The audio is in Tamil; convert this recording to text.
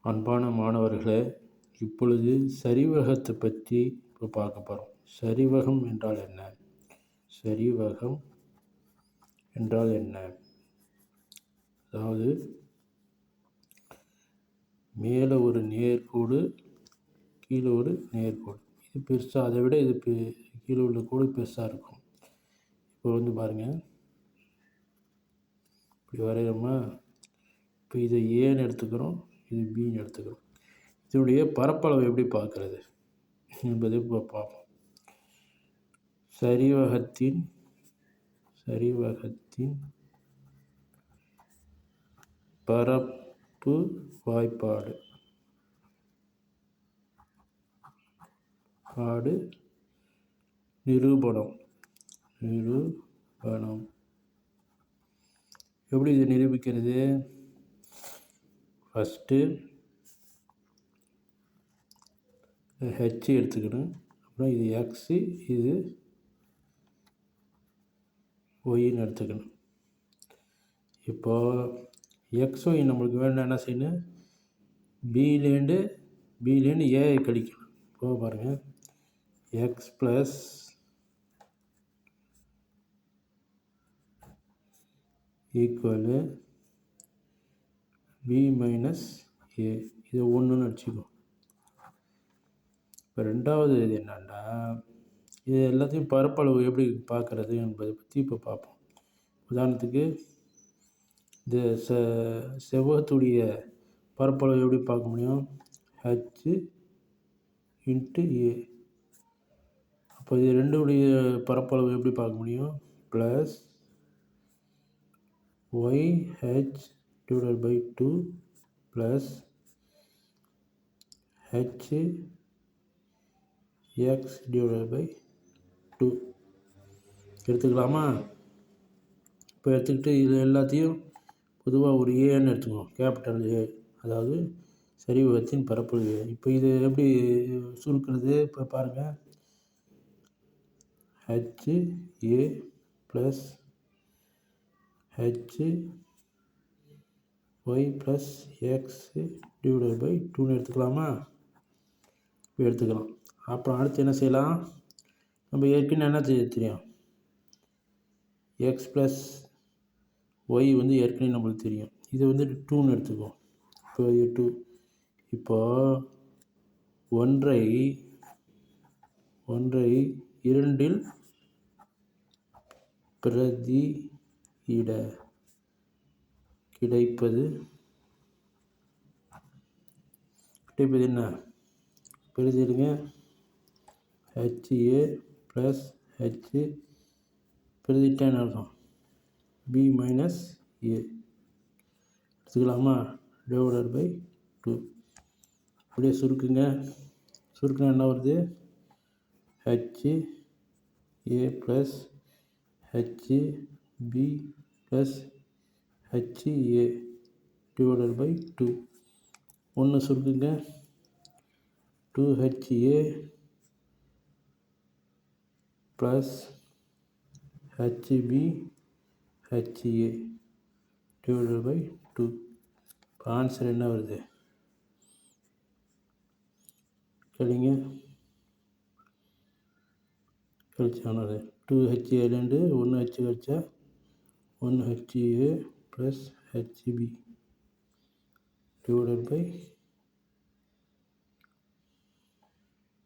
அன்பான மாணவர்களே, இப்பொழுது சரிவகத்தை பற்றி இப்போ பார்க்க போகிறோம். சரிவகம் என்றால் என்ன? சரிவகம் என்றால் என்ன? அதாவது மேலே ஒரு நேர்கோடு, கீழே ஒரு நேர்கோடு. இது பெருசாக, அதை விட இது கீழே உள்ள கோடு பெருசாக இருக்கும். இப்போ வந்து பாருங்கள், இப்படி வரைகிறோமா? இப்போ இதை ஏன்னு எடுத்துக்கிறோம், இது பின்னு எடுத்துக்கிறோம். இதனுடைய பரப்பளவு எப்படி பார்க்கறது என்பதை இப்போ பார்ப்போம். சரிவகத்தின் பரப்பு வாய்ப்பாடு நிரூபணம். எப்படி இதை நிரூபிக்கிறது? ஃபஸ்ட்டு ஹெச் எடுத்துக்கணும். அப்புறம் இது எக்ஸு, இது ஒய்ன்னு எடுத்துக்கணும். இப்போ எக்ஸ் ஒய் நம்மளுக்கு வேணும்னா என்ன செய்யணும்? பிலேருந்து ஏஐ கழிக்கணும். இப்போ பாருங்கள், X plus equal B minus A. இது ஒன்றுன்னு வச்சுக்கோ. இப்போ ரெண்டாவது இது என்னன்னா, இது எல்லாத்தையும் பரப்பளவு எப்படி பார்க்குறது என்பதை பற்றி இப்போ பார்ப்போம். உதாரணத்துக்கு இந்த செவ்வகத்துடைய பரப்பளவு எப்படி பார்க்க முடியும்? H into A. அப்போ இது ரெண்டுடைய பரப்பளவு எப்படி பார்க்க முடியும்? Plus Y H divided by 2 plus H X divided by 2 எடுத்துக்கலாமா? இப்போ எடுத்துக்கிட்டு இது எல்லாத்தையும் பொதுவாக ஒரு ஏன்னு எடுத்துக்குவோம், கேபிட்டல் ஏ, அதாவது சரிவகத்தின் பரப்பளவு ஏ. இப்போ இது எப்படி சுருக்கிறது? இப்போ பாருங்கள், H A plus H Y plus X divided by 2ன்னு எடுத்துக்கலாமா? இப்போ எடுத்துக்கலாம். அப்புறம் அடுத்து என்ன செய்யலாம்? நம்ம ஏற்கனவே என்ன தெரியும், எக்ஸ் ப்ளஸ் ஒய் வந்து ஏற்கனவே நம்மளுக்கு தெரியும். இது வந்து 2ன்னு எடுத்துக்குவோம். இப்போ இது 2. இப்போ ஒன்றை 2இல் பிரதியிட கிடைப்பது என்ன? பிரதியிடுங்க. ஹெச்ஏ ப்ளஸ் ஹெச் பிரதிட்டான்னு அர்த்தம் பி மைனஸ் ஏ எடுத்துக்கலாமா? Divided by 2. அப்படியே சுருக்குங்க. சுருக்குனா என்ன வருது? H A plus H B plus H A divided by 2. ஒன்று சுருக்குங்க. 2HA plus HB HA divided by 2. இப்போ ஆன்சர் என்ன வருது? சரிங்க, கழிச்சானது 2HAலேருந்து 1H கழிச்சா 1HA plus HB divided by